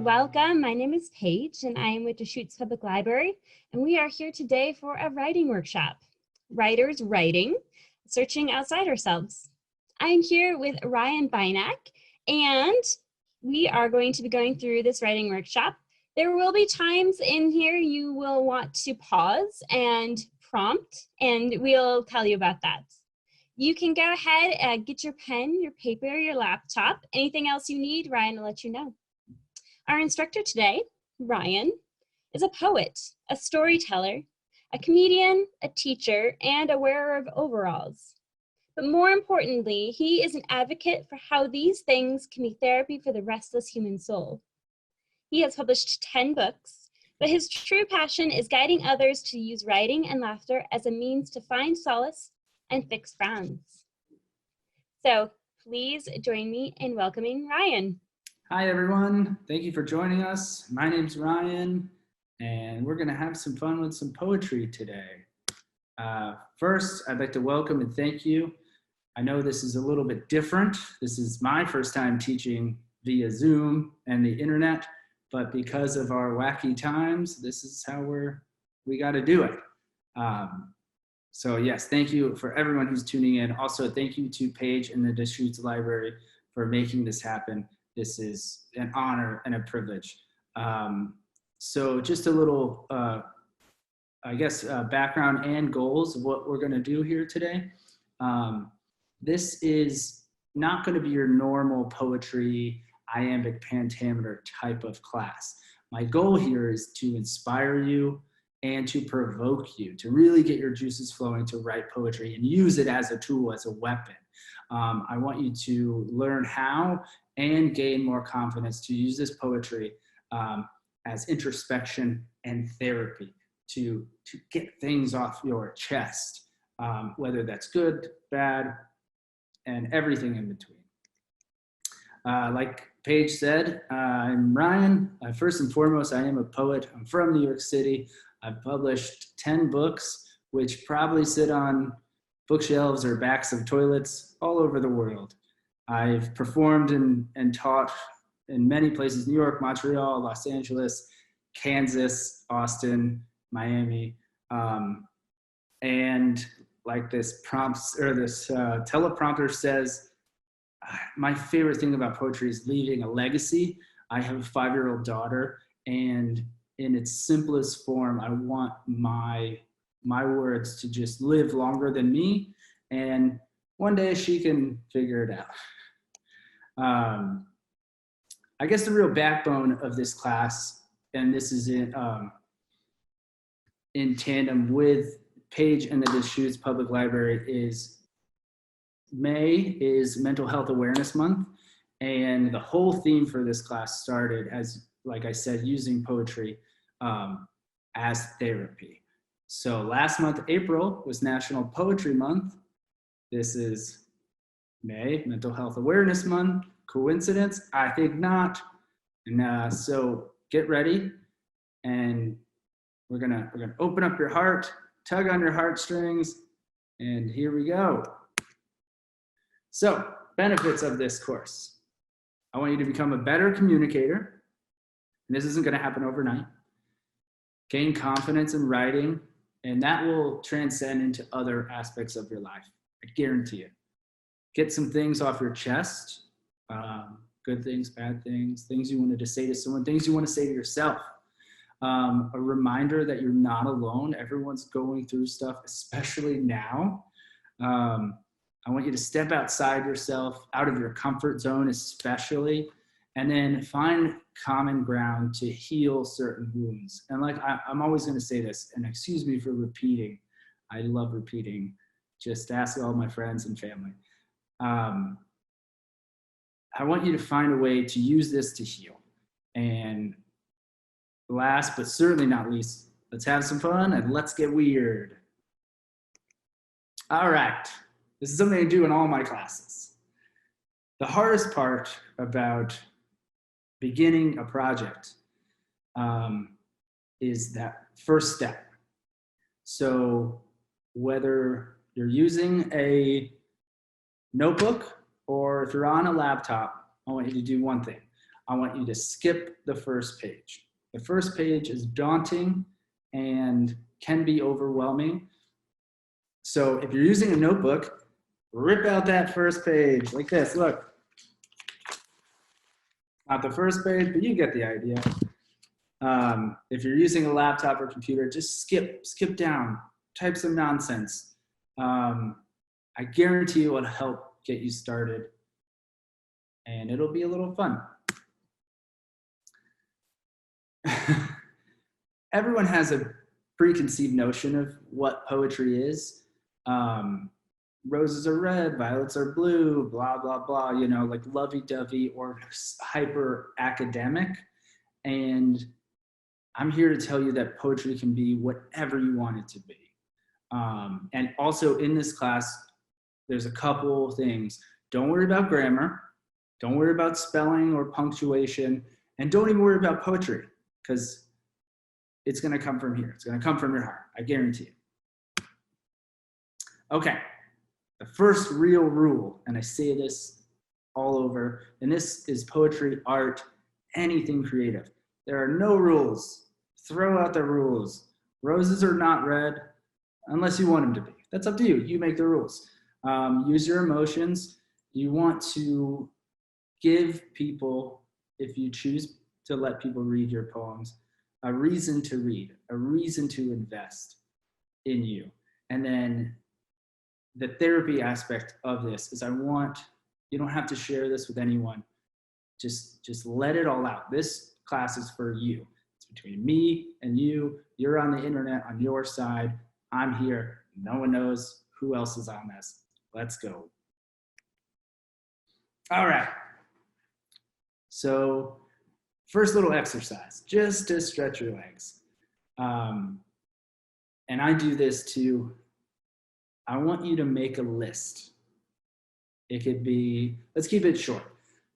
welcome. My name is Paige and I am with Deschutes Public Library, and we are here today for a writing workshop. Writers Writing, Searching Outside Ourselves. I am here with Ryan Buynak, and we are going to be going through this writing workshop. There will be times in here you will want to pause and prompt, and we'll tell you about that. You can go ahead and get your pen, your paper, your laptop. Anything else you need, Ryan will let you know. Our instructor today, Ryan, is a poet, a storyteller, a comedian, a teacher, and a wearer of overalls. But more importantly, he is an advocate for how these things can be therapy for the restless human soul. He has published 10 books, but his true passion is guiding others to use writing and laughter as a means to find solace and fix frowns. So please join me in welcoming Ryan. Hi, everyone. Thank you for joining us. My name's Ryan, and we're going to have some fun with some poetry today. First, I'd like to welcome and thank you. I know this is a little bit different. This is my first time teaching via Zoom and the internet, but because of our wacky times, this is how we got to do it. So yes, thank you for everyone who's tuning in. Also, thank you to Paige and the Deschutes Library for making this happen. This is an honor and a privilege. So just a little, background and goals of what we're gonna do here today. This is not gonna be your normal poetry, iambic pentameter type of class. My goal here is to inspire you and to provoke you, to really get your juices flowing to write poetry and use it as a tool, as a weapon. I want you to learn how and gain more confidence to use this poetry as introspection and therapy to get things off your chest, whether that's good, bad, and everything in between. Like Paige said, I'm Ryan. First and foremost, I am a poet. I'm from New York City. I've published 10 books, which probably sit on bookshelves or backs of toilets all over the world. I've performed and taught in many places: New York, Montreal, Los Angeles, Kansas, Austin, Miami. And like this teleprompter says, my favorite thing about poetry is leaving a legacy. I have a 5-year-old daughter, and in its simplest form, I want my words to just live longer than me, and one day she can figure it out. I guess the real backbone of this class, and this is in tandem with Paige and the Deschutes Public Library, is May is Mental Health Awareness Month, and the whole theme for this class started as, like I said, using poetry as therapy. So last month, April, was National Poetry Month. This is May, Mental Health Awareness Month. Coincidence? I think not. And so get ready, and we're gonna open up your heart, tug on your heartstrings, and here we go. So, benefits of this course. I want you to become a better communicator. And this isn't gonna happen overnight. Gain confidence in writing, and that will transcend into other aspects of your life. I guarantee it. Get some things off your chest. Good things, bad things, things you wanted to say to someone, things you want to say to yourself. A reminder that you're not alone. Everyone's going through stuff, especially now. I want you to step outside yourself, out of your comfort zone especially, and then find common ground to heal certain wounds. And like I'm always going to say this, and excuse me for repeating. I love repeating. Just ask all my friends and family. I want you to find a way to use this to heal. And last but certainly not least, let's have some fun and let's get weird. All right, this is something I do in all my classes. The hardest part about beginning a project is that first step. So whether you're using a notebook or if you're on a laptop, I want you to do one thing. I want you to skip the first page. The first page is daunting and can be overwhelming. So if you're using a notebook, rip out that first page like this. Look, not the first page, but you get the idea. If you're using a laptop or computer, just skip down, type some nonsense. I guarantee you it'll help get you started, and it'll be a little fun. Everyone has a preconceived notion of what poetry is. Roses are red, violets are blue, blah, blah, blah, you know, like lovey-dovey or hyper academic. And I'm here to tell you that poetry can be whatever you want it to be. And also in this class, there's a couple things. Don't worry about grammar. Don't worry about spelling or punctuation. And don't even worry about poetry, because it's going to come from here. It's going to come from your heart. I guarantee it. Okay. The first real rule, and I say this all over, and this is poetry, art, anything creative. There are no rules. Throw out the rules. Roses are not red unless you want them to be. That's up to you. You make the rules. Use your emotions. You want to give people, if you choose to let people read your poems, a reason to read, a reason to invest in you. And then the therapy aspect of this is you don't have to share this with anyone. Just let it all out. This class is for you. It's between me and you. You're on the internet on your side. I'm here. No one knows who else is on this. Let's go. All right. So first little exercise, just to stretch your legs. And I do this too. I want you to make a list. It could be, let's keep it short,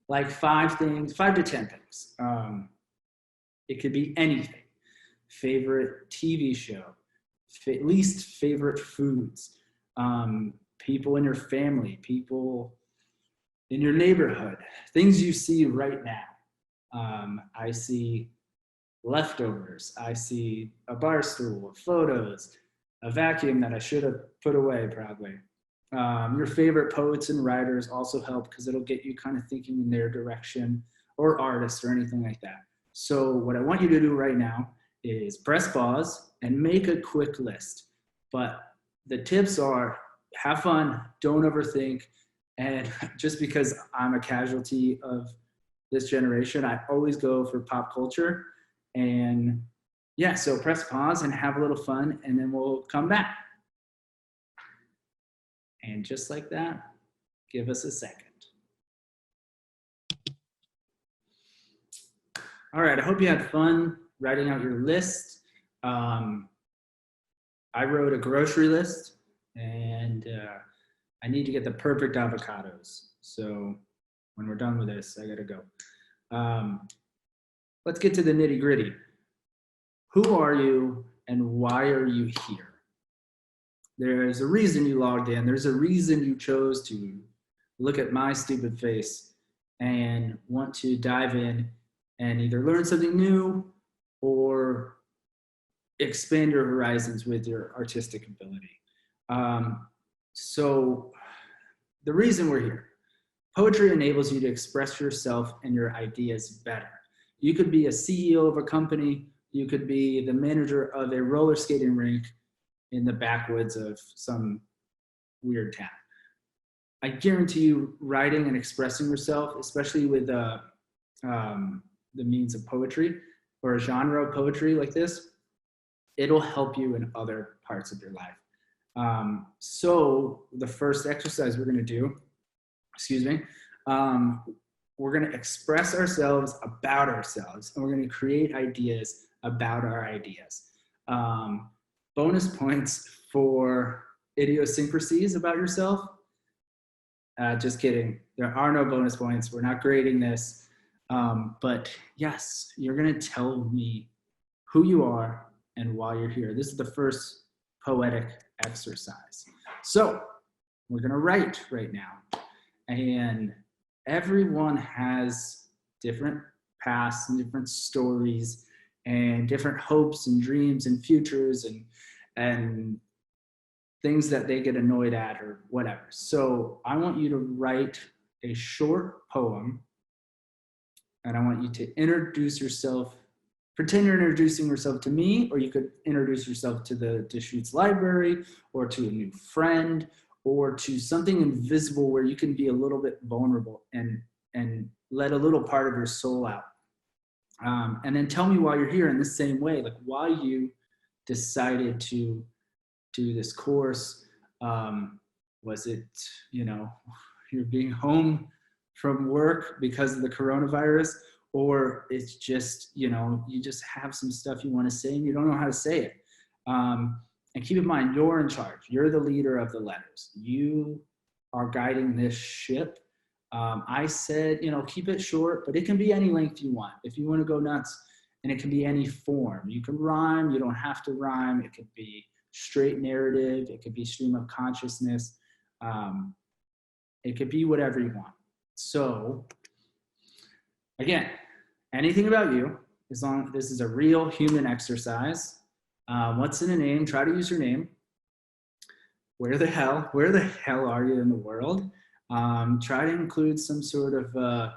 like 5 to 10 things. It could be anything. Favorite TV show, least favorite foods, people in your family, people in your neighborhood, things you see right now. I see leftovers. I see a bar stool, photos, a vacuum that I should have put away probably. Your favorite poets and writers also help because it'll get you kind of thinking in their direction, or artists or anything like that. So what I want you to do right now is press pause and make a quick list. But the tips are have fun, don't overthink. And just because I'm a casualty of this generation, I always go for pop culture. And yeah, so press pause and have a little fun, and then we'll come back. And just like that, give us a second. All right, I hope you had fun writing out your list. I wrote a grocery list, and I need to get the perfect avocados. So when we're done with this, I gotta go. Let's get to the nitty gritty. Who are you and why are you here? There's a reason you logged in. There's a reason you chose to look at my stupid face and want to dive in and either learn something new or expand your horizons with your artistic ability. So the reason we're here, poetry enables you to express yourself and your ideas better. You could be a CEO of a company. You could be the manager of a roller skating rink in the backwoods of some weird town. I guarantee you writing and expressing yourself, especially with the means of poetry or a genre of poetry like this, it'll help you in other parts of your life. So the first exercise we're gonna do, we're gonna express ourselves about ourselves, and we're gonna create ideas about our ideas. Bonus points for idiosyncrasies about yourself. Just kidding. There are no bonus points. We're not grading this. But yes, you're going to tell me who you are and why you're here. This is the first poetic exercise. So we're going to write right now. And everyone has different pasts and different stories and different hopes and dreams and futures and things that they get annoyed at or whatever. So I want you to write a short poem, and I want you to introduce yourself. Pretend you're introducing yourself to me, or you could introduce yourself to the Deschutes Library, or to a new friend, or to something invisible where you can be a little bit vulnerable and let a little part of your soul out. And then tell me why you're here in the same way, like why you decided to do this course. Was it, you're being home from work because of the coronavirus, or it's just, you just have some stuff you want to say and you don't know how to say it. And keep in mind, you're in charge. You're the leader of the letters. You are guiding this ship. I said, keep it short, but it can be any length you want. If you want to go nuts, and it can be any form. You can rhyme, you don't have to rhyme. It could be straight narrative. It could be stream of consciousness. It could be whatever you want. So again, anything about you, as long as this is a real human exercise. What's in a name? Try to use your name. Where the hell are you in the world? Try to include some sort of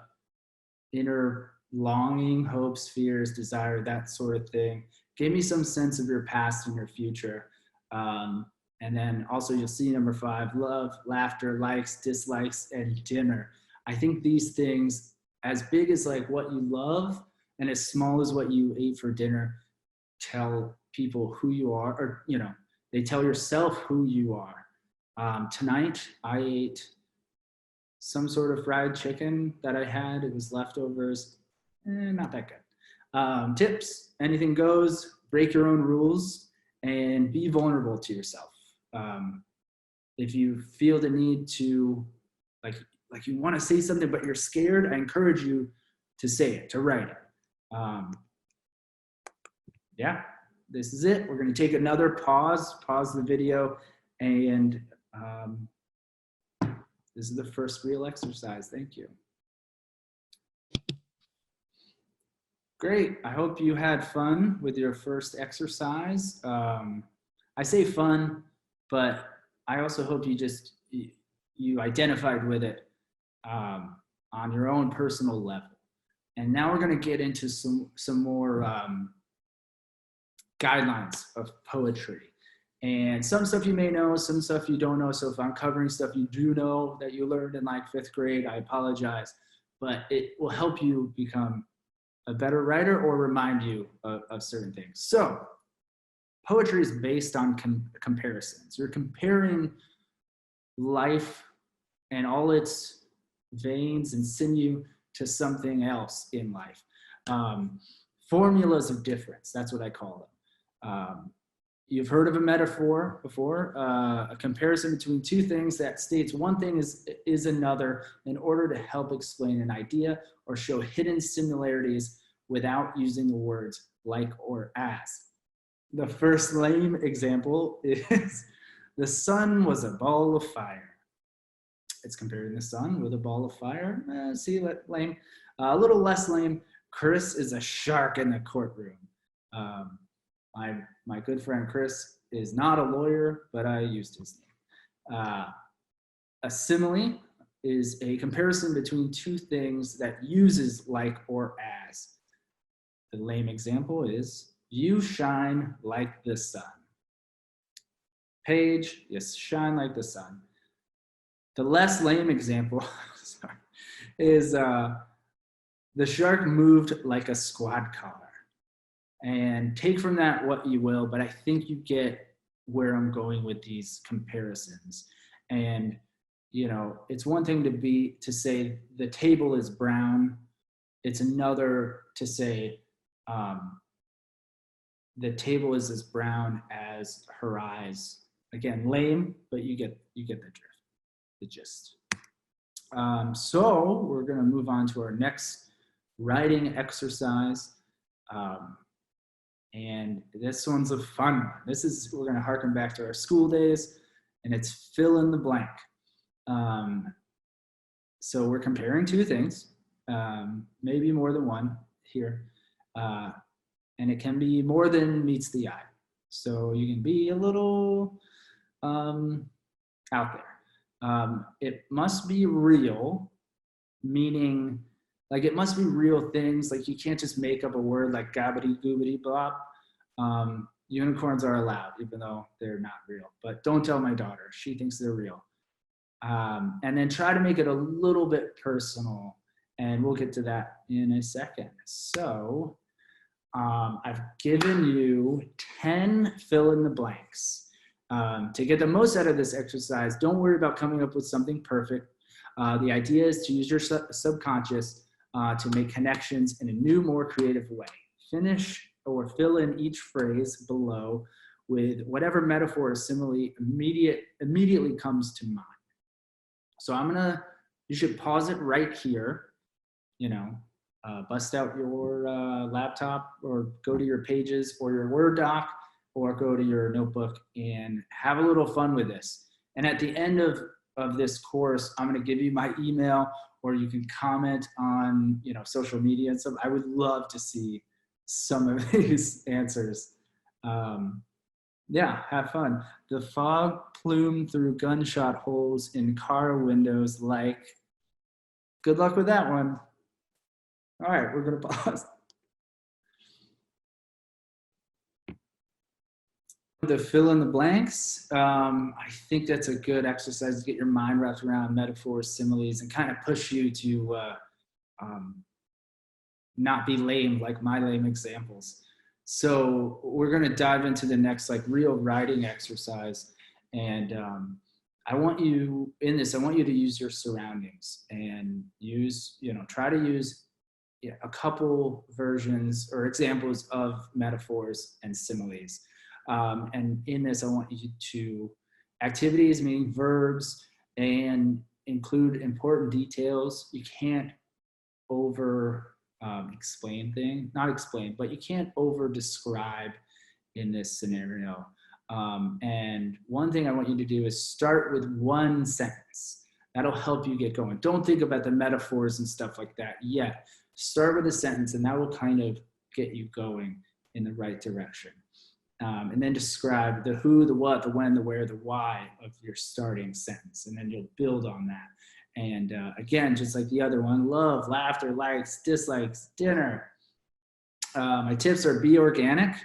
inner longing, hopes, fears, desire, that sort of thing. Give me some sense of your past and your future. And then also you'll see number 5, love, laughter, likes, dislikes, and dinner. I think these things, as big as like what you love and as small as what you ate for dinner, tell people who you are, or, they tell yourself who you are. Tonight I ate some sort of fried chicken that I had. It was leftovers. Not that good. Tips, anything goes, break your own rules, and be vulnerable to yourself. If you feel the need to, like you want to say something, but you're scared, I encourage you to say it, to write it. Yeah, this is it. We're going to take another pause the video, and this is the first real exercise. Thank you. Great. I hope you had fun with your first exercise. I say fun, but I also hope you identified with it on your own personal level. And now we're going to get into some more guidelines of poetry. And some stuff you may know, some stuff you don't know. So if I'm covering stuff you do know that you learned in like 5th grade, I apologize. But it will help you become a better writer or remind you of certain things. So poetry is based on comparisons. You're comparing life and all its veins and sinew to something else in life. Formulas of difference, that's what I call them. You've heard of a metaphor before, a comparison between two things that states one thing is another in order to help explain an idea or show hidden similarities without using the words like or as. The first lame example is the sun was a ball of fire. It's comparing the sun with a ball of fire. See, lame. A little less lame, Chris is a shark in the courtroom. My good friend Chris is not a lawyer, but I used his name. A simile is a comparison between two things that uses like or as. The lame example is, you shine like the sun. Page, you shine like the sun. The less lame example sorry, is the shark moved like a squad car. And take from that what you will, but I think you get where I'm going with these comparisons. And, it's one thing to say the table is brown. It's another to say the table is as brown as her eyes. Again, lame, but you get the drift, the gist. So we're gonna move on to our next writing exercise. And this one's a fun one. We're gonna harken back to our school days, and it's fill in the blank. So we're comparing two things, maybe more than one. here. And it can be more than meets the eye. So you can be a little out there. It must be real, meaning like it must be real things. Like you can't just make up a word like gabbity goobity blop. Unicorns are allowed, even though they're not real. But don't tell my daughter. She thinks they're real. And then try to make it a little bit personal. And we'll get to that in a second. So I've given you 10 fill in the blanks. To get the most out of this exercise, don't worry about coming up with something perfect. The idea is to use your subconscious to make connections in a new, more creative way. Finish or fill in each phrase below with whatever metaphor or simile immediately comes to mind. So you should pause it right here, bust out your laptop or go to your pages or your Word doc or go to your notebook and have a little fun with this. And at the end of this course, I'm going to give you my email, or you can comment on social media and stuff. I would love to see some of these answers. Yeah, have fun. The fog plumed through gunshot holes in car windows like, good luck with that one. All right, we're gonna pause. The fill in the blanks. I think that's a good exercise to get your mind wrapped around metaphors, similes, and kind of push you to not be lame like my lame examples. So we're gonna dive into the next real writing exercise. And I want you to use your surroundings and try to use a couple versions or examples of metaphors and similes. And in this, I want you to activities, meaning verbs, and include important details. You can't but you can't over describe in this scenario. And one thing I want you to do is start with one sentence. That'll help you get going. Don't think about the metaphors and stuff like that yet. Start with a sentence, and that will kind of get you going in the right direction. And then describe the who, the what, the when, the where, the why of your starting sentence. And then you'll build on that. And again, just like the other one, love, laughter, likes, dislikes, dinner. My tips are be organic.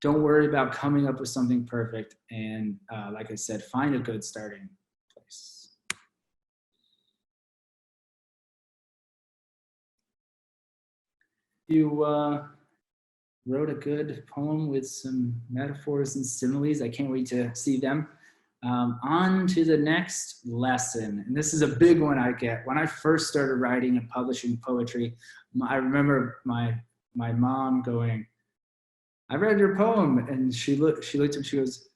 Don't worry about coming up with something perfect. And like I said, find a good starting place. You wrote a good poem with some metaphors and similes. I can't wait to see them. On to the next lesson. And this is a big one I get. When I first started writing and publishing poetry, I remember my mom going, I read your poem. And she looked and she goes,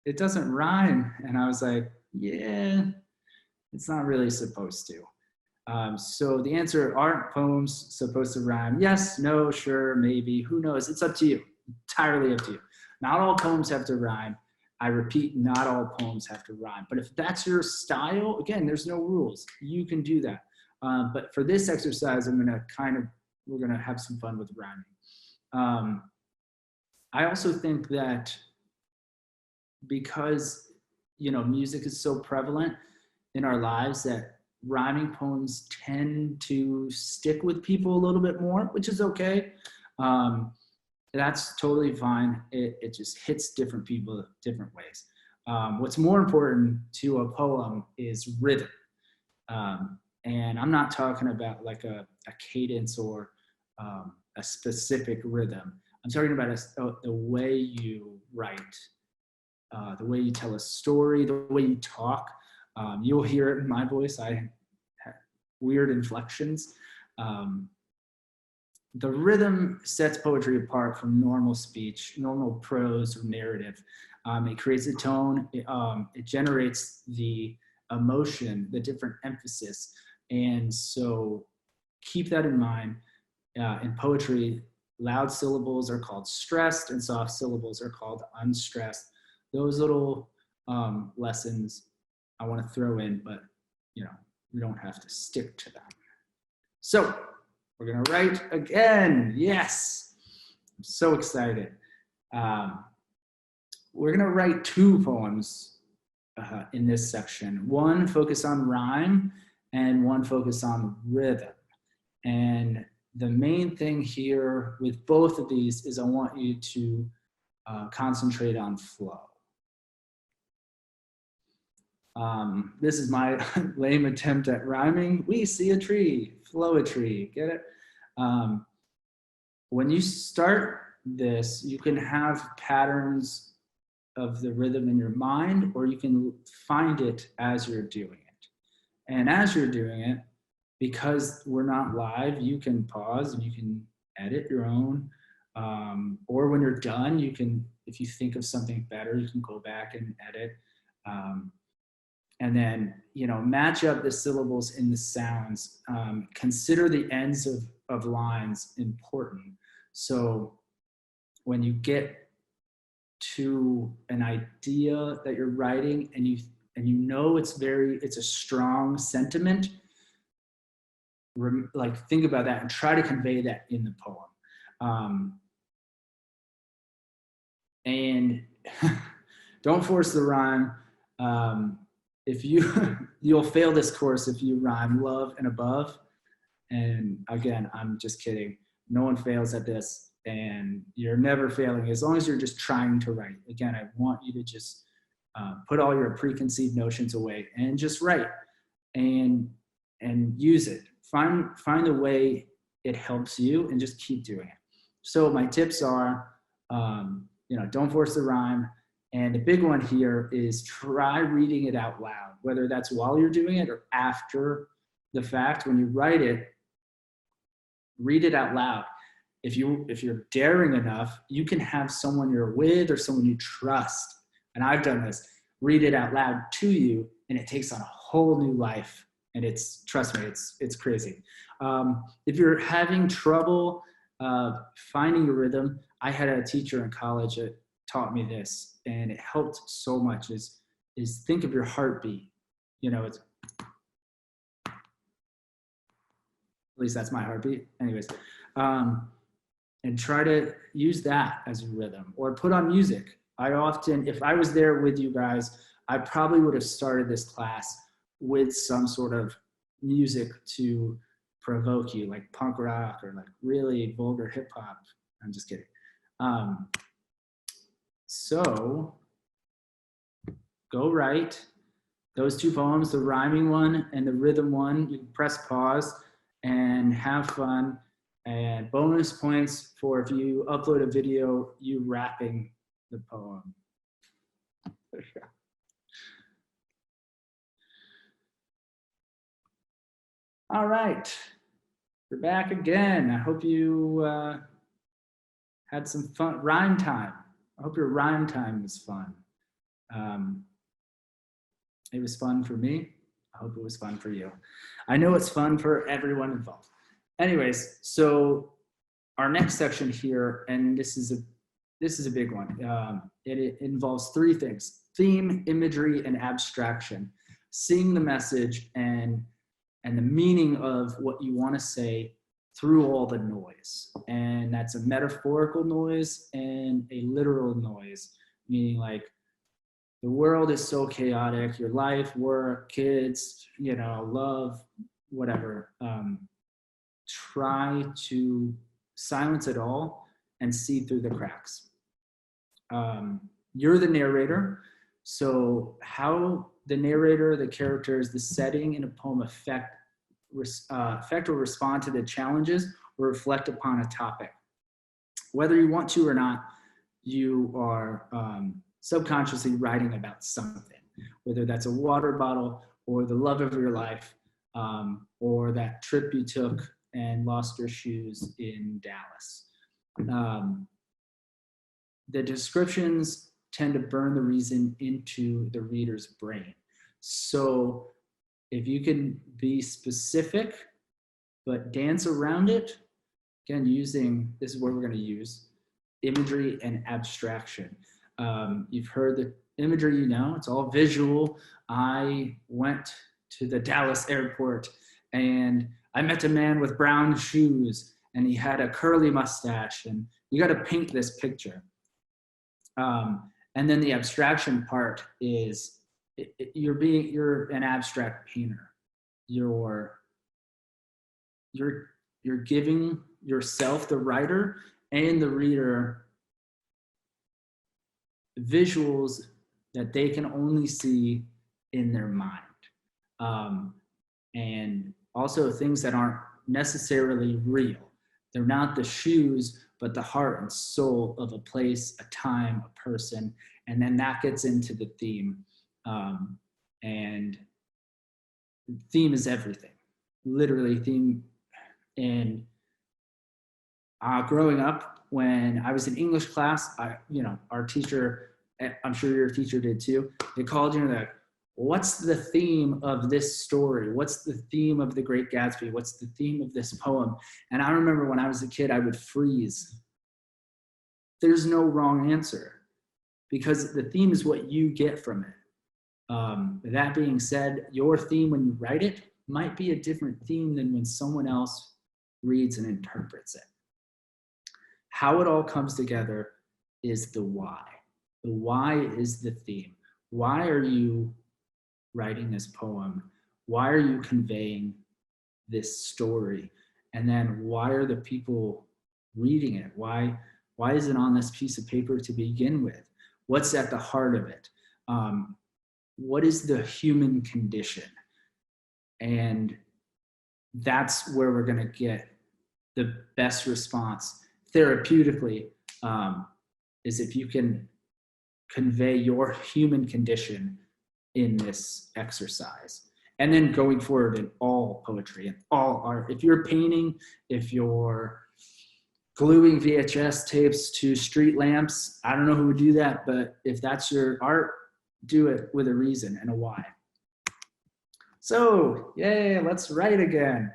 it doesn't rhyme. And I was like, yeah, it's not really supposed to. So the answer, aren't poems supposed to rhyme? Yes, no, sure, maybe, who knows? It's up to you, entirely up to you. Not all poems have to rhyme. I repeat, not all poems have to rhyme. But if that's your style, again, there's no rules. You can do that. But for this exercise, we're gonna have some fun with rhyming. I also think that because, music is so prevalent in our lives that rhyming poems tend to stick with people a little bit more, which is okay. That's totally fine. It just hits different people different ways. What's more important to a poem is rhythm. And I'm not talking about like a cadence or a specific rhythm. I'm talking about the way you write, the way you tell a story, the way you talk. You'll hear it in my voice. I have weird inflections. The rhythm sets poetry apart from normal speech, normal prose or narrative. It creates a tone. It generates the emotion, the different emphasis. And so keep that in mind. In poetry, loud syllables are called stressed and soft syllables are called unstressed. Those little lessons I want to throw in, but we don't have to stick to them. So We're gonna write again. Yes, I'm so excited. We're gonna write 2 poems in this section. One focus on rhyme and one focus on rhythm. And the main thing here with both of these is I want you to concentrate on flow. This is my lame attempt at rhyming. We see a tree, flow a tree, get it? When you start this, you can have patterns of the rhythm in your mind, or you can find it as you're doing it. And as you're doing it, because we're not live, you can pause and you can edit your own. Or when you're done, you can, if you think of something better, you can go back and edit. And then, you know, match up the syllables in the sounds. Consider the ends of lines important. So when you get to an idea that you're writing and you know it's a strong sentiment, like think about that and try to convey that in the poem. And don't force the rhyme. If you'll fail this course if you rhyme love and above. And again, I'm just kidding. No one fails at this, and you're never failing as long as you're just trying to write. Again, I want you to just put all your preconceived notions away and just write and use it. Find a way it helps you and just keep doing it. So my tips are, you know, don't force the rhyme. And the big one here is try reading it out loud, whether that's while you're doing it or after the fact. When you write it, read it out loud. If you're daring enough, you can have someone you're with or someone you trust, and I've done this, read it out loud to you, and it takes on a whole new life. And trust me, it's crazy. If you're having trouble finding a rhythm, I had a teacher in college that taught me this, and it helped so much, is think of your heartbeat. You know, it's, at least that's my heartbeat. Anyways, and try to use that as a rhythm, or put on music. I often, if I was there with you guys, I probably would have started this class with some sort of music to provoke you, like punk rock or like really vulgar hip hop. I'm just kidding. So go write those 2 poems, the rhyming one and the rhythm one. You can press pause and have fun. And bonus points for if you upload a video, you rapping the poem. All right, we're back again. I hope you had some fun. Rhyme time. I hope your rhyme time was fun. It was fun for me. I hope it was fun for you. I know it's fun for everyone involved. Anyways, so our next section here, and this is a big one. It involves 3 things: theme, imagery, and abstraction. Seeing the message and the meaning of what you want to say through all the noise. And that's a metaphorical noise and a literal noise, meaning like the world is so chaotic, your life, work, kids, you know, love, whatever. Try to silence it all and see through the cracks. You're the narrator, so how the narrator, the characters, the setting in a poem affect or respond to the challenges or reflect upon a topic. Whether you want to or not, you are subconsciously writing about something, whether that's a water bottle or the love of your life, or that trip you took and lost your shoes in Dallas. The descriptions tend to burn the reason into the reader's brain. So if you can be specific, but dance around it, again, this is where we're going to use imagery and abstraction. You've heard the imagery, you know, it's all visual. I went to the Dallas airport And I met a man with brown shoes and he had a curly mustache, and you got to paint this picture. And then the abstraction part is you're an abstract painter. You're giving yourself, the writer and the reader, visuals that they can only see in their mind. And also things that aren't necessarily real. They're not the shoes, but the heart and soul of a place, a time, a person. And then that gets into the theme. And theme is everything, literally theme. And growing up, when I was in English class, our teacher, I'm sure your teacher did too, they called you like, what's the theme of this story? What's the theme of The Great Gatsby? What's the theme of this poem? And I remember when I was a kid, I would freeze. There's no wrong answer, because the theme is what you get from it. That being said, your theme when you write it might be a different theme than when someone else reads and interprets it. How it all comes together is the why. The why is the theme. Why are you writing this poem? Why are you conveying this story? And then why are the people reading it? Why is it on this piece of paper to begin with? What's at the heart of it? What is the human condition? And that's where we're going to get the best response therapeutically, is if you can convey your human condition in this exercise. And then going forward in all poetry and all art. If you're painting, if you're gluing VHS tapes to street lamps, I don't know who would do that, but if that's your art, do it with a reason and a why. So, yay, let's write again.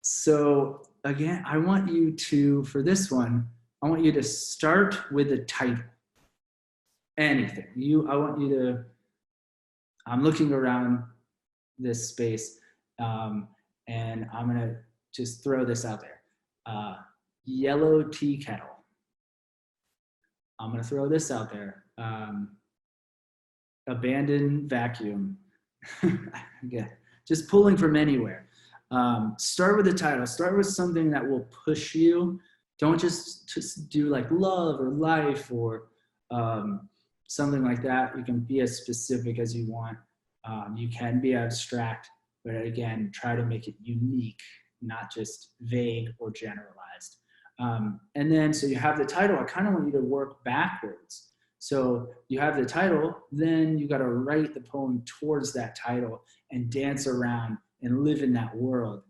So again, I want you to, for this one, I want you to start with a title. Anything. I'm looking around this space, and I'm gonna just throw this out there. Yellow tea kettle. I'm gonna throw this out there. Abandoned vacuum. Yeah, just pulling from anywhere. Start with a title. Start with something that will push you. Don't just do like love or life or something like that. You can be as specific as you want. You can be abstract, but again, try to make it unique, not just vague or generalized. And then, so you have the title. I kind of want you to work backwards. So you have the title, then you got to write the poem towards that title and dance around and live in that world.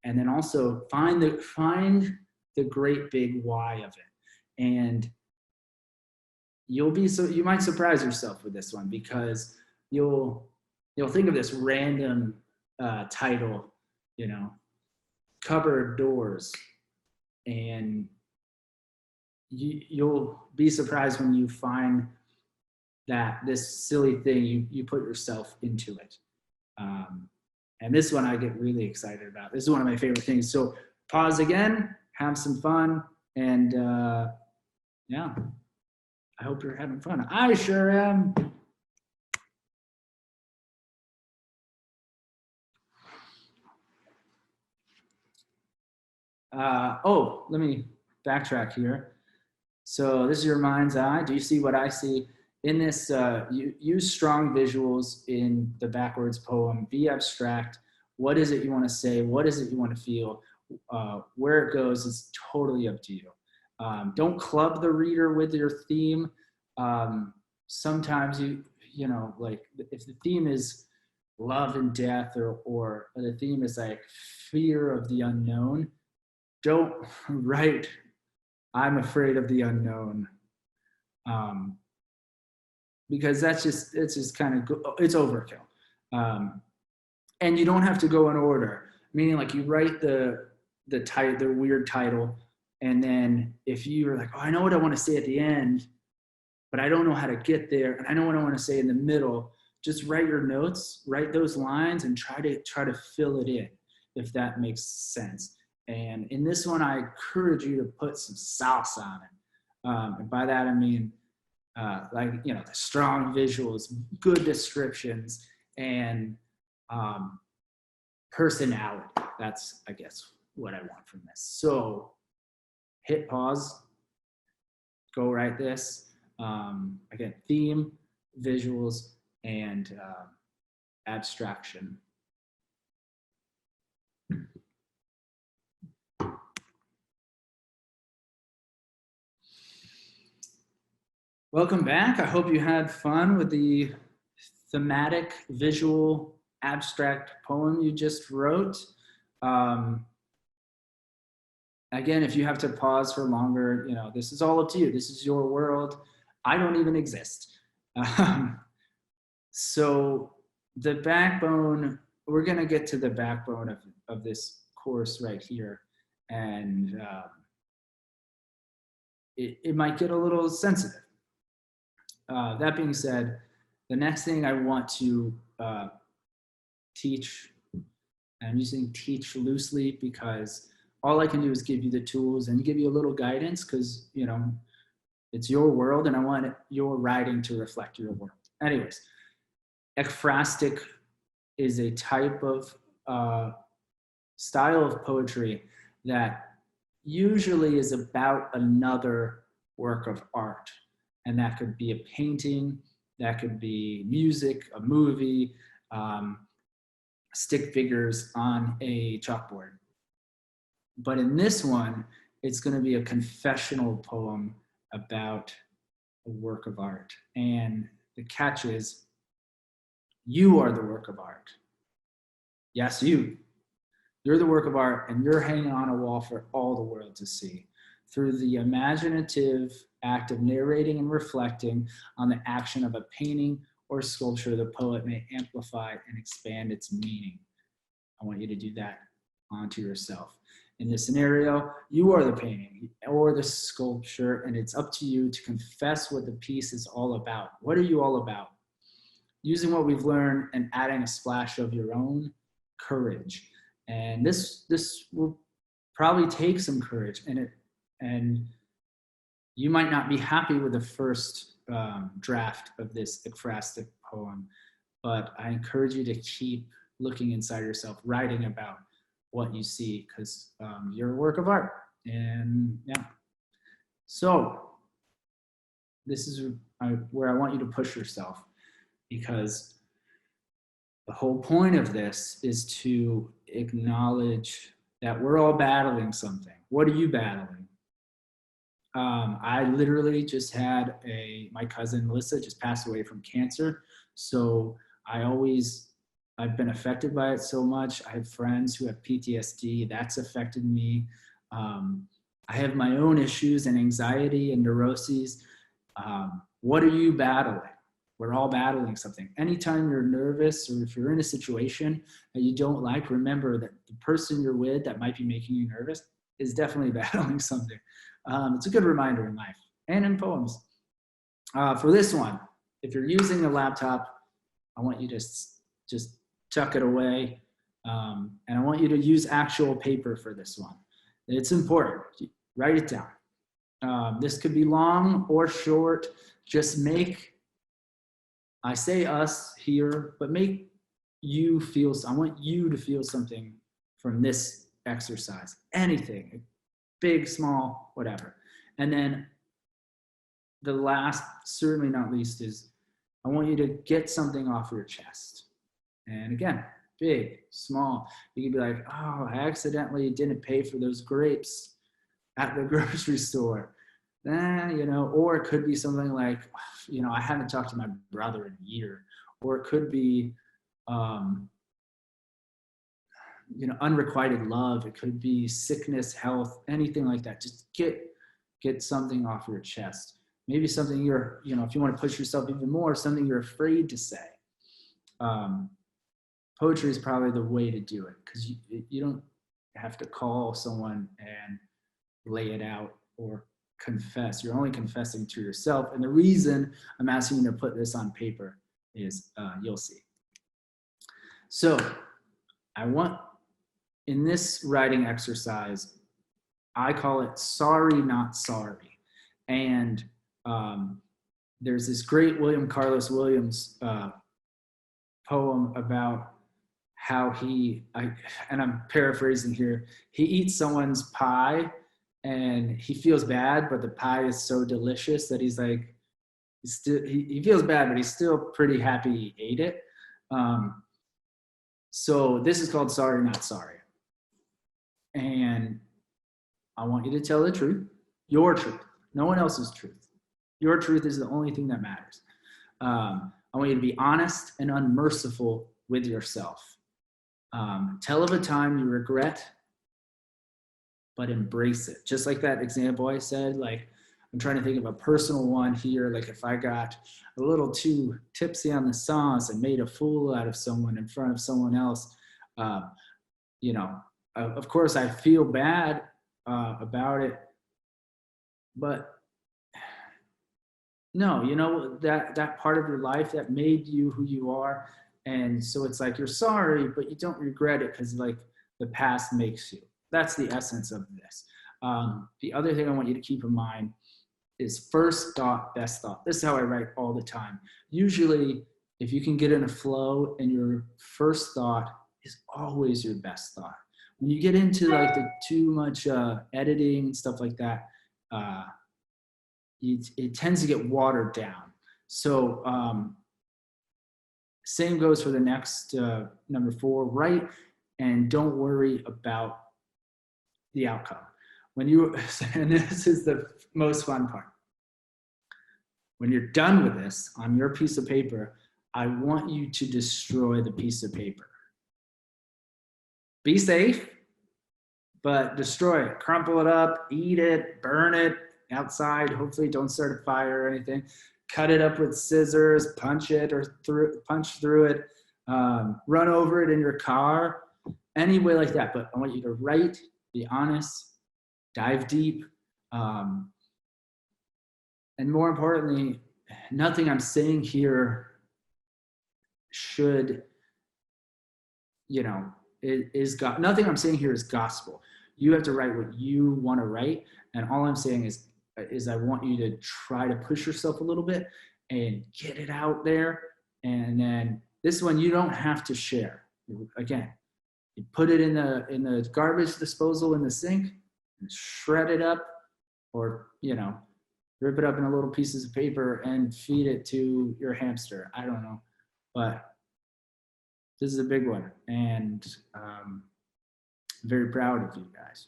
And then also find the great big why of it. And you might surprise yourself with this one, because you'll think of this random title, cupboard doors, and you'll be surprised when you find that this silly thing, you put yourself into it. And this one I get really excited about. This is one of my favorite things. So pause again, have some fun, and yeah, I hope you're having fun. I sure am. Let me backtrack here. So this is your mind's eye. Do you see what I see? In this, you use strong visuals in the backwards poem. Be abstract. What is it you want to say? What is it you want to feel? Where it goes is totally up to you. Don't club the reader with your theme. Sometimes like if the theme is love and death, or the theme is like fear of the unknown, don't write I'm afraid of the unknown, because it's just kind of, it's overkill. And you don't have to go in order, meaning like you write the weird title, and then if you're like, oh, I know what I want to say at the end, but I don't know how to get there, and I know what I want to say in the middle, just write your notes, write those lines, and try to fill it in, if that makes sense. And in this one, I encourage you to put some sauce on it. And by that, I mean, like, the strong visuals, good descriptions, and personality. That's, I guess, what I want from this. So hit pause, go write this. Again, theme, visuals, and abstraction. Welcome back. I hope you had fun with the thematic, visual, abstract poem you just wrote. Again, if you have to pause for longer, this is all up to you. This is your world. I don't even exist. So the backbone, we're going to get to the backbone of this course right here. And it might get a little sensitive. That being said, the next thing I want to teach, and I'm using teach loosely because all I can do is give you the tools and give you a little guidance, because it's your world and I want your writing to reflect your world. Anyways, ekphrastic is a type of style of poetry that usually is about another work of art. And that could be a painting, that could be music, a movie, stick figures on a chalkboard. But in this one, it's going to be a confessional poem about a work of art. And the catch is, you are the work of art. Yes, you. You're the work of art, and you're hanging on a wall for all the world to see. Through the imaginative act of narrating and reflecting on the action of a painting or sculpture, the poet may amplify and expand its meaning. I want you to do that onto yourself. In this scenario, you are the painting or the sculpture, and it's up to you to confess what the piece is all about. What are you all about? Using what we've learned and adding a splash of your own courage. And this will probably take some courage, and you might not be happy with the first draft of this ekphrastic poem, but I encourage you to keep looking inside yourself, writing about what you see, because you're a work of art. And yeah, so this is where I want you to push yourself, because the whole point of this is to acknowledge that we're all battling something. What are you battling? I literally just had my cousin Melissa just passed away from cancer. So I've been affected by it so much. I have friends who have PTSD. That's affected me. I have my own issues and anxiety and neuroses. What are you battling? We're all battling something. Anytime you're nervous, or if you're in a situation that you don't like, remember that the person you're with that might be making you nervous is definitely battling something. It's a good reminder in life and in poems. For this one, if you're using a laptop, I want you to just tuck it away. And I want you to use actual paper for this one. It's important. Write it down. This could be long or short. Just I say us here, but make you feel, I want you to feel something from this exercise. Anything, big, small, whatever. And then the last, certainly not least, is I want you to get something off your chest. And again, big, small. You can be like, oh, I accidentally didn't pay for those grapes at the grocery store. Or it could be something like, I haven't talked to my brother in a year. Or it could be, unrequited love. It could be sickness, health, anything like that. Just get something off your chest. Maybe something if you want to push yourself even more, something you're afraid to say. Poetry is probably the way to do it, because you don't have to call someone and lay it out or confess. You're only confessing to yourself. And the reason I'm asking you to put this on paper is you'll see. So in this writing exercise, I call it sorry, not sorry. And there's this great William Carlos Williams poem about how and I'm paraphrasing here, he eats someone's pie and he feels bad, but the pie is so delicious that he's like, he feels bad, but he's still pretty happy he ate it. So this is called Sorry, Not Sorry. And I want you to tell the truth, your truth, no one else's truth. Your truth is the only thing that matters. I want you to be honest and unmerciful with yourself. Tell of a time you regret, but embrace it. Just like that example I said, like, I'm trying to think of a personal one here. Like if I got a little too tipsy on the sauce and made a fool out of someone in front of someone else, you know, of course I feel bad about it, but no, you know, that part of your life that made you who you are. And so it's like, you're sorry, but you don't regret it because like the past makes you. That's the essence of this. The other thing I want you to keep in mind is first thought, best thought. This is how I write all the time. Usually, if you can get in a flow and your first thought is always your best thought. When you get into like the too much editing and stuff like that, it tends to get watered down. So same goes for the next number 4, write and don't worry about the outcome. When you, and this is the most fun part. When you're done with this on your piece of paper, I want you to destroy the piece of paper. Be safe, but destroy it. Crumple it up, eat it, burn it outside. Hopefully don't start a fire or anything. Cut it up with scissors, punch it or punch through it, run over it in your car, any way like that. But I want you to write, be honest, dive deep. And more importantly, nothing I'm saying here should, you know, nothing I'm saying here is gospel. You have to write what you want to write. And all I'm saying is I want you to try to push yourself a little bit and get it out there. And then this one, you don't have to share. Again, you put it in the garbage disposal in the sink, and shred it up, or, you know, rip it up into little pieces of paper and feed it to your hamster. I don't know, but this is a big one, and I'm very proud of you guys.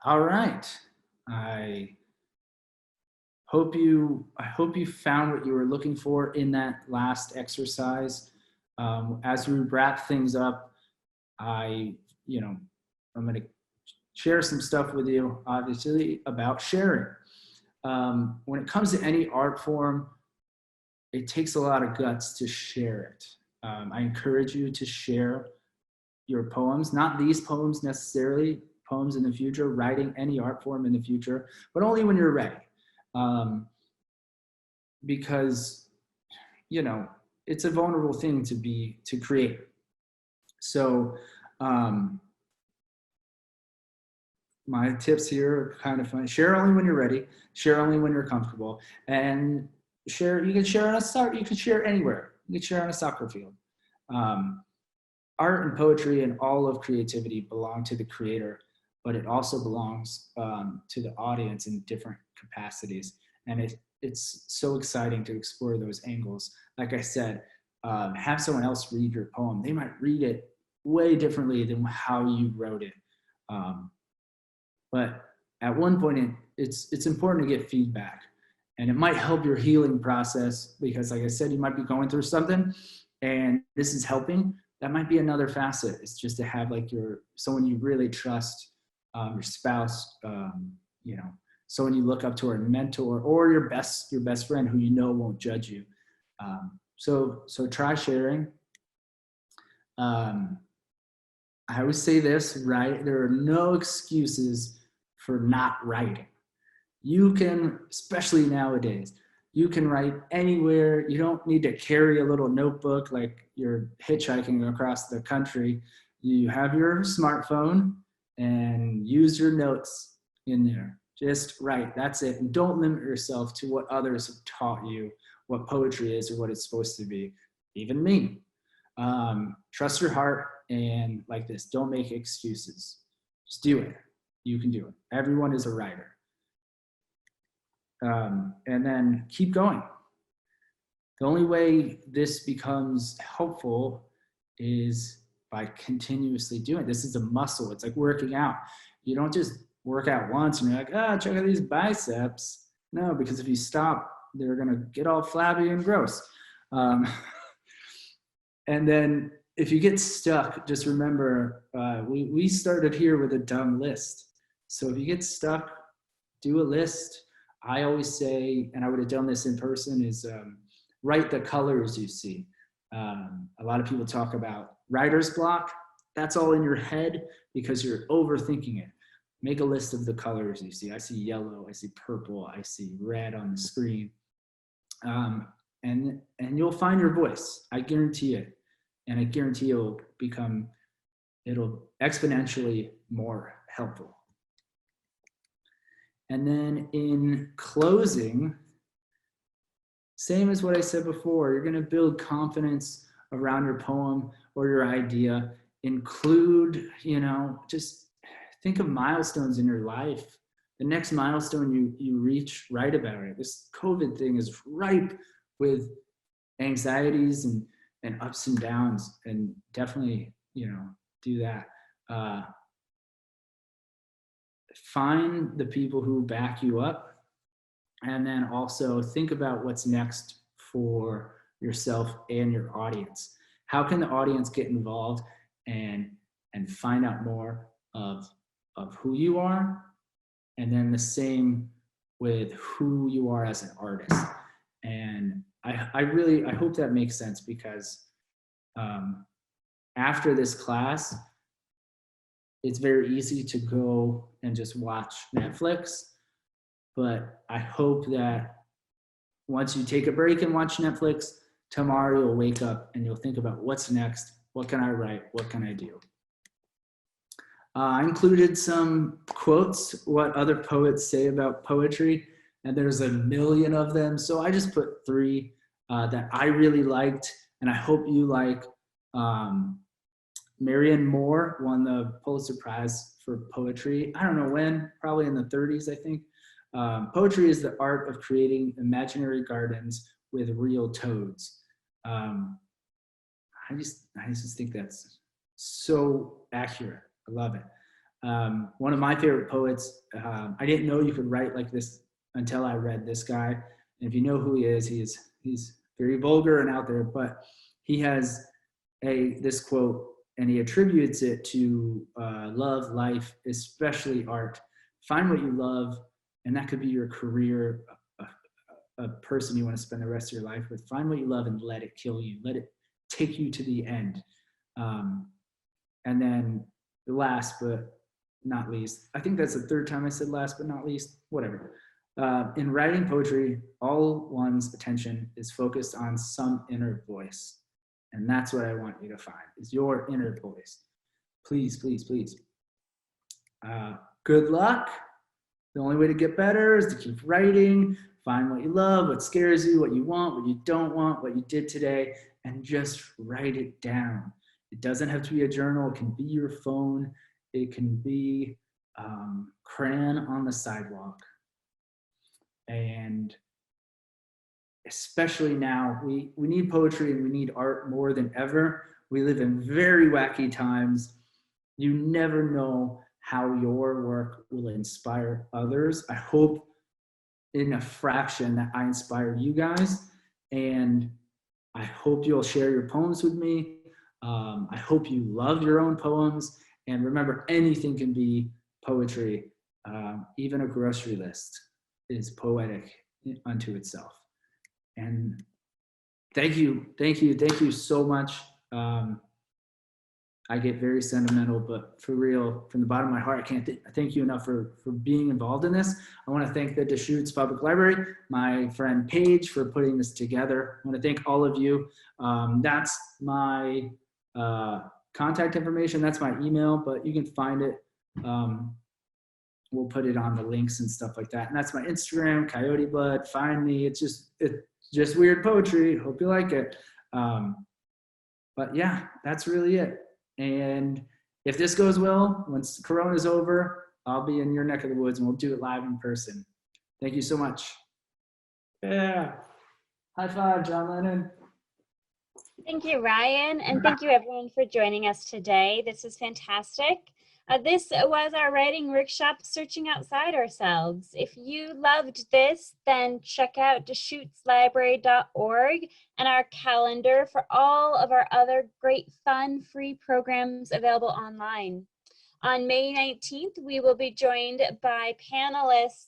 All right. I hope you found what you were looking for in that last exercise. As we wrap things up, I'm going to share some stuff with you, obviously, about sharing. When it comes to any art form, it takes a lot of guts to share it. I encourage you to share your poems, not these poems necessarily, poems in the future, writing any art form in the future, but only when you're ready. Because, you know, it's a vulnerable thing to create. So my tips here are kind of fun. Share only when you're ready, share only when you're comfortable, and you can share on you can share anywhere. You can share on a soccer field. Art and poetry and all of creativity belong to the creator, but it also belongs to the audience in different capacities. And it's so exciting to explore those angles. Like I said, have someone else read your poem. They might read it way differently than how you wrote it. But at one point, it's important to get feedback. And it might help your healing process because, like I said, you might be going through something and this is helping. That might be another facet. It's just to have like someone you really trust, your spouse, you know, someone you look up to, or a mentor, or your best friend who you know won't judge you. So try sharing. I always say this, right? There are no excuses for not writing. You can, especially nowadays, you can write anywhere. You don't need to carry a little notebook like you're hitchhiking across the country. You have your smartphone and use your notes in there. Just write, that's it. And don't limit yourself to what others have taught you, what poetry is or what it's supposed to be, even me. Trust your heart, and like this, don't make excuses. Just do it. You can do it. Everyone is a writer. And then keep going. The only way this becomes helpful is by continuously doing it. This is a muscle. It's like working out. You don't just work out once and you're like, check out these biceps. No, because if you stop, they're going to get all flabby and gross. And then if you get stuck, just remember, we started here with a dumb list. So if you get stuck, do a list. I always say, and I would have done this in person, is write the colors you see. A lot of people talk about writer's block. That's all in your head because you're overthinking it. Make a list of the colors you see. I see yellow, I see purple, I see red on the screen. And you'll find your voice. I guarantee it. And I guarantee it'll exponentially more helpful. And then in closing, same as what I said before, you're going to build confidence around your poem or your idea. Include, just think of milestones in your life. The next milestone you reach, write about it. This COVID thing is ripe with anxieties and ups and downs, and definitely, do that. Find the people who back you up, and then also think about what's next for yourself and your audience. How can the audience get involved and find out more of who you are, and then the same with who you are as an artist. And I hope that makes sense, because after this class, it's very easy to go and just watch Netflix. But I hope that once you take a break and watch Netflix, tomorrow you'll wake up and you'll think about what's next, what can I write, what can I do? I included some quotes, what other poets say about poetry, and there's a million of them. So I just put 3 that I really liked, and I hope you like. Marianne Moore won the Pulitzer Prize for poetry. I don't know when, probably in the 30s, I think. Poetry is the art of creating imaginary gardens with real toads. I just think that's so accurate. I love it. One of my favorite poets, I didn't know you could write like this until I read this guy. And if you know who he is, he's very vulgar and out there, but he has this quote, and he attributes it to love, life, especially art. Find what you love, and that could be your career, a person you want to spend the rest of your life with. Find what you love and let it kill you. Let it take you to the end. And then last but not least, I think that's the 3rd time I said last but not least, whatever. In writing poetry, all one's attention is focused on some inner voice. And that's what I want you to find, is your inner voice. Please, please, please. Good luck. The only way to get better is to keep writing, find what you love, what scares you, what you want, what you don't want, what you did today, and just write it down. It doesn't have to be a journal. It can be your phone. It can be crayon on the sidewalk. And especially now, we need poetry and we need art more than ever. We live in very wacky times. You never know how your work will inspire others. I hope in a fraction that I inspired you guys, and I hope you'll share your poems with me. I hope you love your own poems, and remember, anything can be poetry. Even a grocery list is poetic unto itself. And thank you so much. I get very sentimental, but for real, from the bottom of my heart, I can't thank you enough for being involved in this. I want to thank the Deschutes Public Library, my friend Paige, for putting this together. I want to thank all of you. That's my contact information. That's my email, but you can find it. We'll put it on the links and stuff like that. And that's my Instagram, Coyote Blood. Find me. It's just weird poetry. Hope you like it. But yeah, that's really it. And if this goes well, once Corona's over, I'll be in your neck of the woods and we'll do it live in person. Thank you so much. Yeah. High five, John Lennon. Thank you, Ryan, and thank you everyone for joining us today. This is fantastic. This was our writing workshop, Searching Outside Ourselves. If you loved this, then check out DeschutesLibrary.org and our calendar for all of our other great fun free programs available online. On May 19th, we will be joined by panelists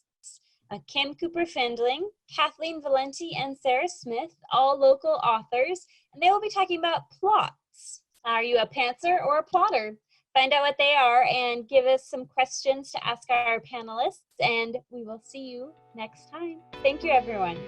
Kim Cooper-Findling, Kathleen Valenti, and Sarah Smith, all local authors, and they will be talking about plots. Are you a pantser or a plotter? Find out what they are and give us some questions to ask our panelists, and we will see you next time. Thank you, everyone.